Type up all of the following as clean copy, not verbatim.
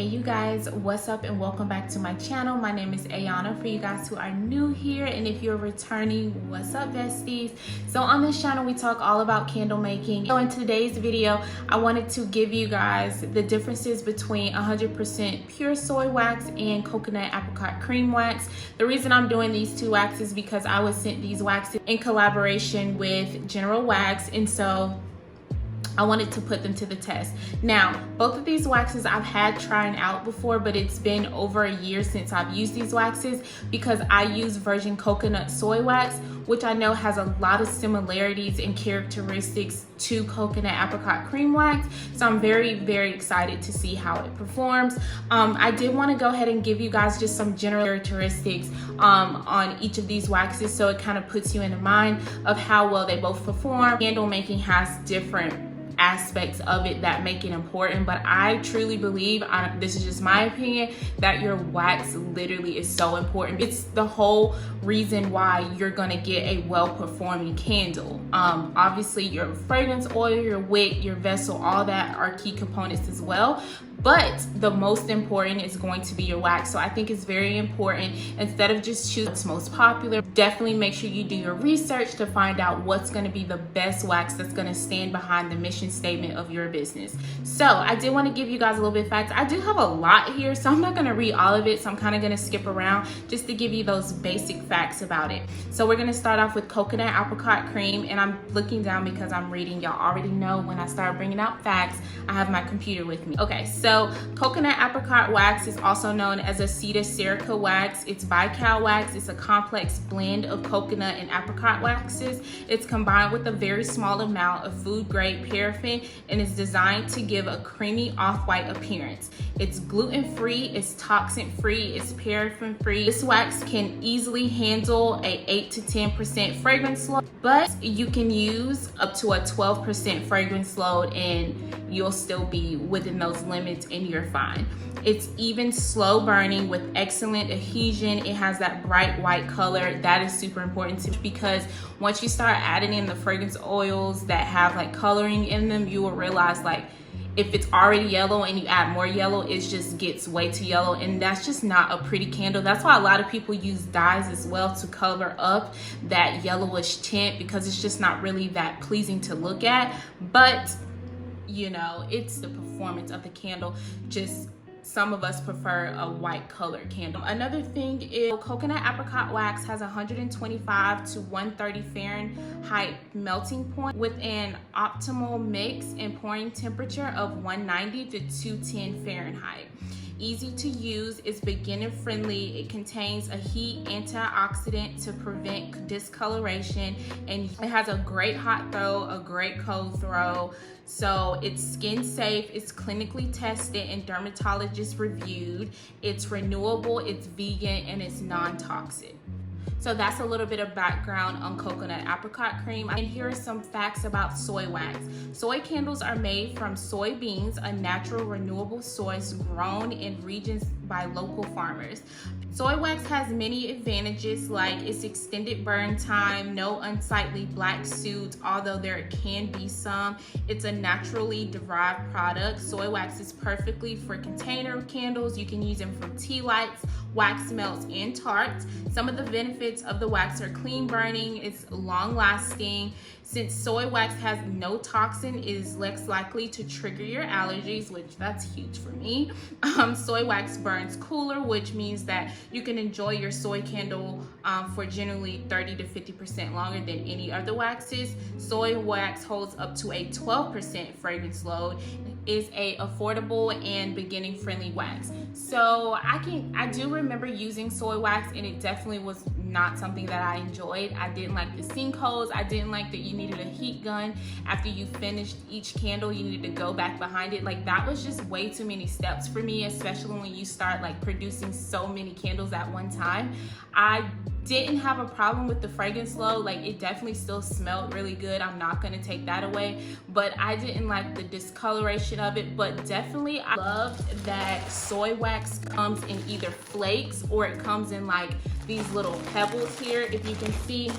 You guys, what's up and welcome back to my channel. My name is Ayona for you guys who are new here, and if you're returning, what's up besties? So on this channel we talk all about candle making. So in today's video I wanted to give you guys the differences between 100% pure soy wax and coconut apricot cream wax. The reason I'm doing these two waxes is because I was sent these waxes in collaboration with General Wax, and so I wanted to put them to the test. Now, both of these waxes I've had trying out before, but it's been over a year since I've used these waxes because I use virgin coconut soy wax, which I know has a lot of similarities and characteristics to coconut apricot cream wax. So I'm very, very excited to see how it performs. I did want to go ahead and give you guys just some general characteristics on each of these waxes, so it kind of puts you in the mind of how well they both perform. Candle making has different aspects of it that make it important, but I truly believe, this is just my opinion, that your wax literally is so important. It's the whole reason why you're gonna get a well-performing candle. Obviously your fragrance oil, your wick, your vessel, all that are key components as well, but the most important is going to be your wax. So I think it's very important, instead of just choosing what's most popular, definitely make sure you do your research to find out what's going to be the best wax that's going to stand behind the mission statement of your business. So I did want to give you guys a little bit of facts. I do have a lot here, so I'm not going to read all of it, so I'm kind of going to skip around just to give you those basic facts about it. So we're going to start off with coconut apricot cream, and I'm looking down because I'm reading. Y'all already know when I start bringing out facts, I have my computer with me. Okay, so coconut apricot wax is also known as Aceta serica wax. It's bical wax. It's a complex blend of coconut and apricot waxes. It's combined with a very small amount of food grade paraffin and is designed to give a creamy off-white appearance. It's gluten-free, it's toxin-free, it's paraffin-free. This wax can easily handle a 8 to 10% fragrance load, but you can use up to a 12% fragrance load and you'll still be within those limits and you're fine. It's even slow burning with excellent adhesion. It has that bright white color. That is super important too, because once you start adding in the fragrance oils that have like coloring in them, you will realize like if it's already yellow and you add more yellow, it just gets way too yellow, and that's just not a pretty candle. That's why a lot of people use dyes as well to color up that yellowish tint, because it's just not really that pleasing to look at. But you know, it's the performance of the candle. Just some of us prefer a white colored candle. Another thing is coconut apricot wax has 125 to 130 Fahrenheit melting point with an optimal mix and pouring temperature of 190 to 210 Fahrenheit. Easy to use, it's beginner friendly, it contains a heat antioxidant to prevent discoloration, and it has a great hot throw, a great cold throw. So it's skin safe, it's clinically tested and dermatologist reviewed, it's renewable, it's vegan, and it's non-toxic. So that's a little bit of background on coconut apricot cream. And here are some facts about soy wax. Soy candles are made from soybeans, a natural renewable source grown in regions by local farmers. Soy wax has many advantages, like its extended burn time, no unsightly black soot, although there can be some. It's a naturally derived product. Soy wax is perfectly for container candles. You can use them for tea lights, wax melts, and tarts. Some of the benefits of the wax are clean burning, it's long lasting. Since soy wax has no toxin, it is less likely to trigger your allergies, which that's huge for me. Soy wax burns cooler, which means that you can enjoy your soy candle for generally 30 to 50% longer than any other waxes. Soy wax holds up to a 12% fragrance load, is a affordable and beginning friendly wax. So I do remember using soy wax, and it definitely was not something that I enjoyed. I didn't like the sinkholes. I didn't like that you needed a heat gun after you finished each candle. You needed to go back behind it. Like, that was just way too many steps for me, especially when you start like producing so many candles at one time. I didn't have a problem with the fragrance load. Like, it definitely still smelled really good. I'm not gonna take that away, but I didn't like the discoloration of it. But definitely I love that soy wax comes in either flakes or it comes in like these little pebbles here. If you can see,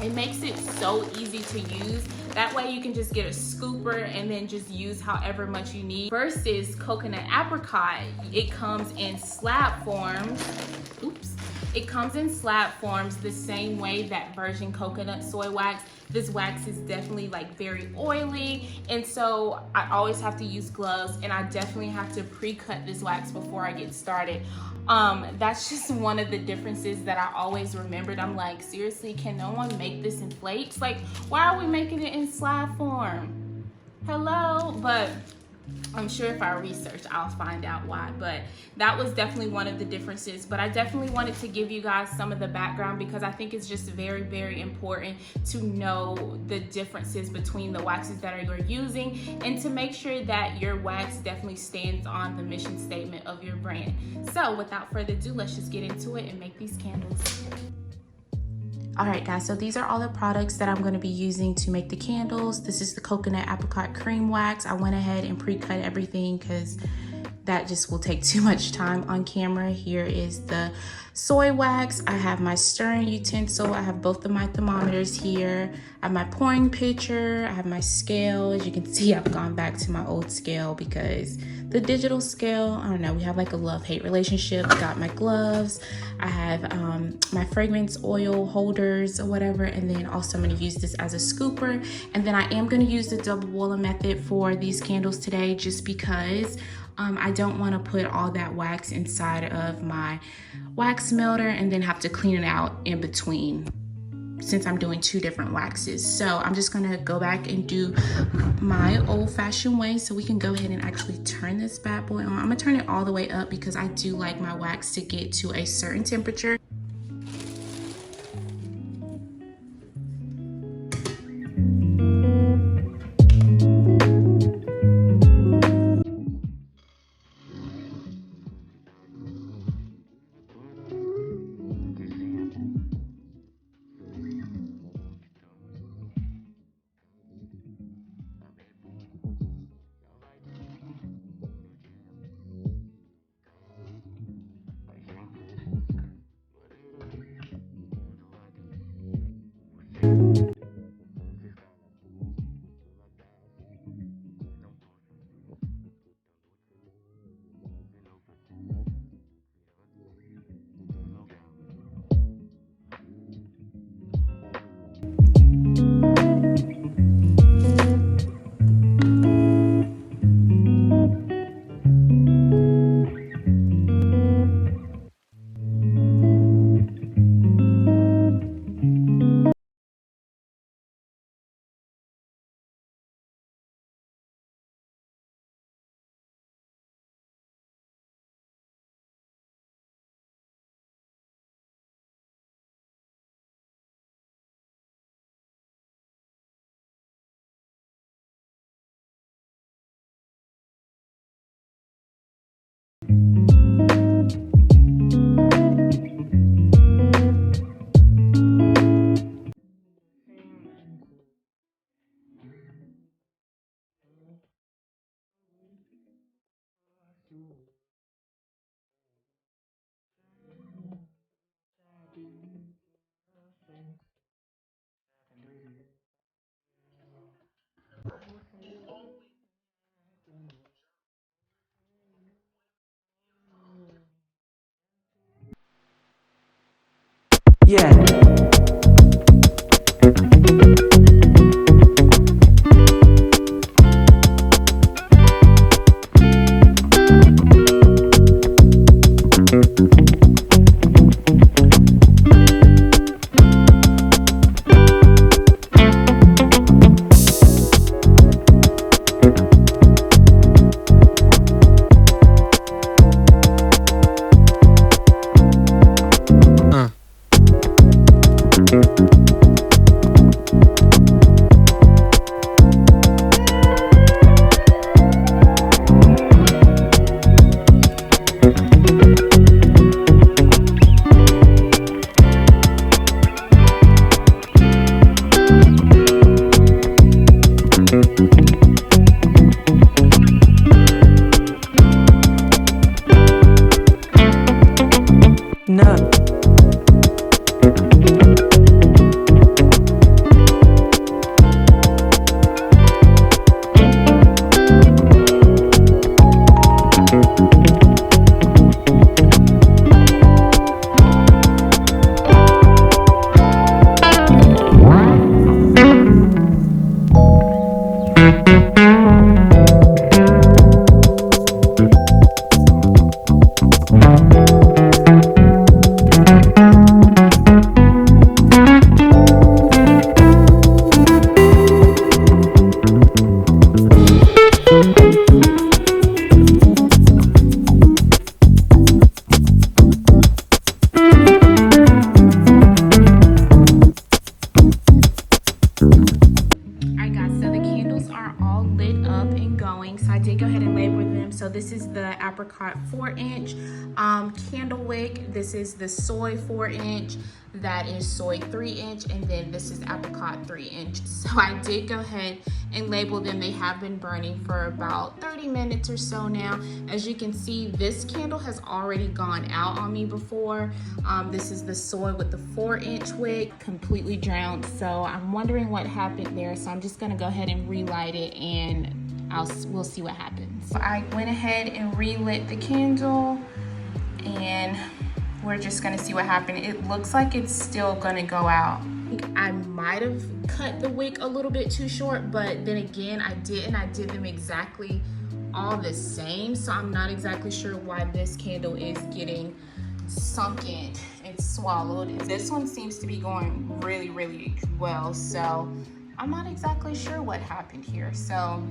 it makes it so easy to use. That way you can just get a scooper and then just use however much you need. Versus coconut apricot, it comes in slab forms. Oops. It comes in slab forms the same way that virgin coconut soy wax. This wax is definitely like very oily, and so I always have to use gloves, and I definitely have to pre-cut this wax before I get started. That's just one of the differences that I always remembered. I'm like, seriously, can no one make this in flakes? Like, why are we making it in slab form? Hello? But I'm sure if I research, I'll find out why. But that was definitely one of the differences. But I definitely wanted to give you guys some of the background because I think it's just very, very important to know the differences between the waxes that you're using and to make sure that your wax definitely stands on the mission statement of your brand. So without further ado, let's just get into it and make these candles. All right, guys, so these are all the products that I'm going to be using to make the candles. This is the coconut apricot cream wax. I went ahead and pre-cut everything because that just will take too much time on camera. Here is the soy wax. I have my stirring utensil. I have both of my thermometers here. I have my pouring pitcher. I have my scale. As you can see, I've gone back to my old scale because the digital scale, I don't know, we have like a love-hate relationship. Got my gloves. I have my fragrance oil holders or whatever, and then also I'm going to use this as a scooper. And then I am going to use the double boiler method for these candles today just because I don't want to put all that wax inside of my wax melter and then have to clean it out in between since I'm doing two different waxes. So I'm just gonna go back and do my old-fashioned way. So we can go ahead and actually turn this bad boy on. I'm gonna turn it all the way up because I do like my wax to get to a certain temperature. Yeah. No. apricot 4-inch candle wick. This is the soy 4-inch, that is soy 3-inch, and then this is apricot 3-inch. So I did go ahead and label them. They have been burning for about 30 minutes or so now. As you can see, this candle has already gone out on me before. This is the soy with the 4-inch wick, completely drowned. So I'm wondering what happened there. So I'm just gonna go ahead and relight it, and we'll see what happens. So I went ahead and relit the candle, and we're just gonna see what happened. It looks like it's still gonna go out. I might have cut the wick a little bit too short, but then again, I didn't. I did them exactly all the same, so I'm not exactly sure why this candle is getting sunken and swallowed. This one seems to be going really, really well, so I'm not exactly sure what happened here. So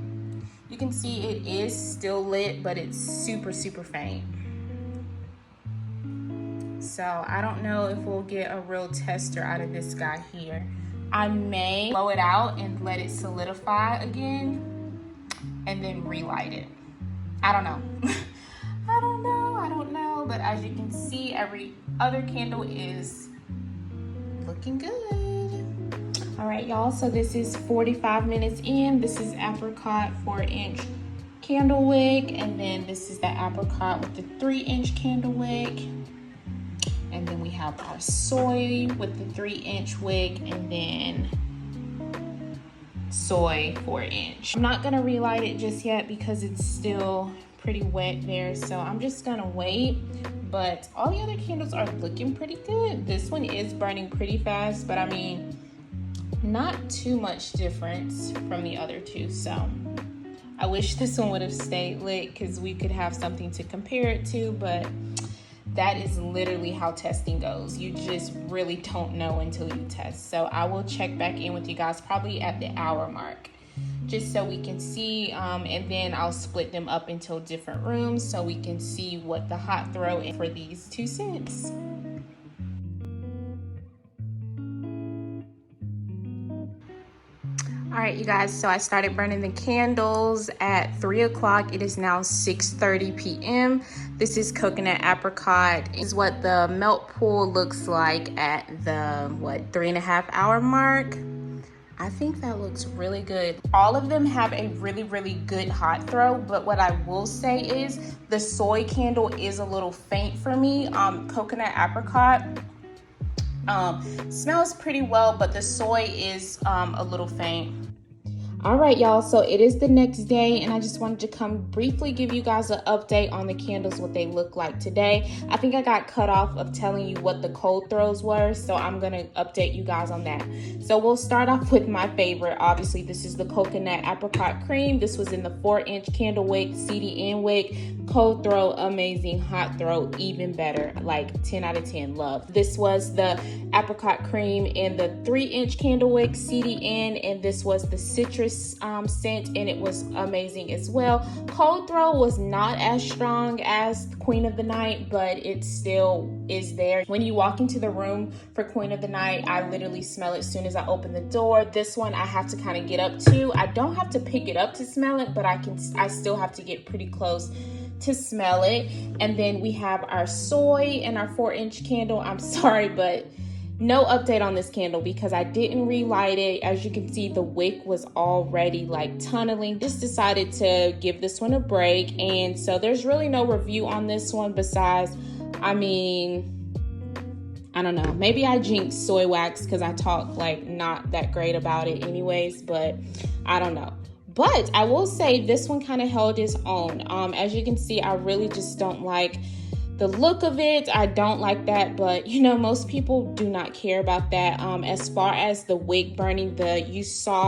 you can see it is still lit, but it's super, super faint. So I don't know if we'll get a real tester out of this guy here. I may blow it out and let it solidify again and then relight it. I don't know. I don't know. But as you can see, every other candle is looking good. All right, y'all, so this is 45 minutes in. This is apricot 4-inch candle wick, and then this is the apricot with the 3-inch candle wick. And then we have our soy with the 3-inch wick, and then soy 4-inch. I'm not gonna relight it just yet because it's still pretty wet there, so I'm just gonna wait. But all the other candles are looking pretty good. This one is burning pretty fast, but I mean, not too much difference from the other two. So I wish this one would have stayed lit because we could have something to compare it to, but that is literally how testing goes. You just really don't know until you test. So I will check back in with you guys probably at the hour mark, just so we can see, and then I'll split them up into different rooms so we can see what the hot throw is for these two scents. All right, you guys, so I started burning the candles at 3 o'clock. It is now 6:30 p.m. This is coconut apricot. This is what the melt pool looks like at the, 3.5 hour mark. I think that looks really good. All of them have a really, really good hot throw, but what I will say is the soy candle is a little faint for me. Coconut apricot smells pretty well, but the soy is a little faint. All right, y'all, so it is the next day, and I just wanted to come briefly give you guys an update on the candles, what they look like today. I think I got cut off of telling you what the cold throws were, so I'm gonna update you guys on that. So we'll start off with my favorite. Obviously, this is the coconut apricot cream. This was in the 4-inch candle wick, CDN wick. Cold throw, amazing. Hot throw, even better. Like 10 out of 10, love. This was the apricot cream in the 3-inch candle wick, CDN, and this was the citrus scent, and it was amazing as well. Cold throw was not as strong as Queen of the Night, but it still is there. When you walk into the room for Queen of the Night, I literally smell it as soon as I open the door. This one I have to kind of get up to. I don't have to pick it up to smell it, but I still have to get pretty close to smell it. And then we have our soy and our 4-inch candle. I'm sorry, but no update on this candle because I didn't relight it. As you can see, the wick was already like tunneling. Just decided to give this one a break, and so there's really no review on this one besides, I mean, I don't know, maybe I jinxed soy wax because I talk like not that great about it anyways, but I don't know. But I will say this one kind of held its own. As you can see, I really just don't like the look of it. I don't like that, but you know, most people do not care about that. As far as the wick burning, you saw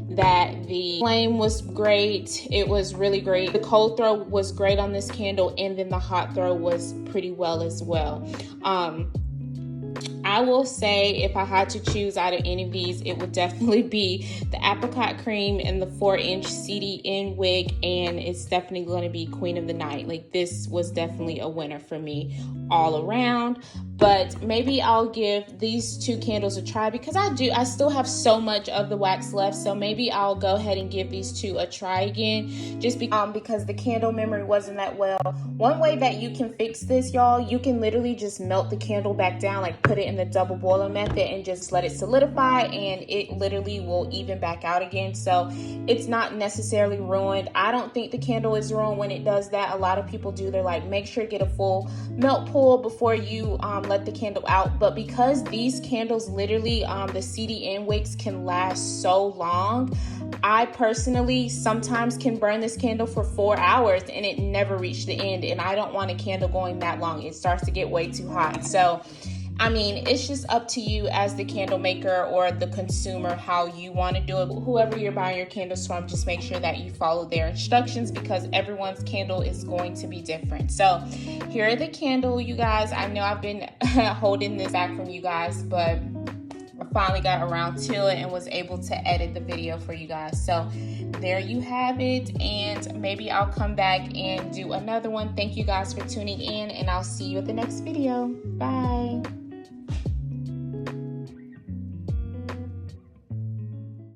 that the flame was great. It was really great. The cold throw was great on this candle, and then the hot throw was pretty well as well. I will say if I had to choose out of any of these, it would definitely be the apricot cream and the 4-inch CDN wig, and it's definitely going to be queen of the night. Like, this was definitely a winner for me all around. But maybe I'll give these 2 candles a try because I still have so much of the wax left. So maybe I'll go ahead and give these 2 a try again, just because the candle memory wasn't that well. One way that you can fix this, y'all, you can literally just melt the candle back down, like put it in the double boiler method and just let it solidify, and it literally will even back out again. So it's not necessarily ruined. I don't think the candle is ruined when it does that. A lot of people do. They're like, make sure to get a full melt pull before you let the candle out. But because these candles literally the CDN wicks can last so long, I personally sometimes can burn this candle for 4 hours and it never reached the end, and I don't want a candle going that long. It starts to get way too hot. So I mean, it's just up to you as the candle maker or the consumer how you want to do it. Whoever you're buying your candles from, just make sure that you follow their instructions because everyone's candle is going to be different. So here are the candle, you guys. I know I've been holding this back from you guys, but I finally got around to it and was able to edit the video for you guys. So there you have it, and maybe I'll come back and do another one. Thank you guys for tuning in, and I'll see you at the next video. Bye.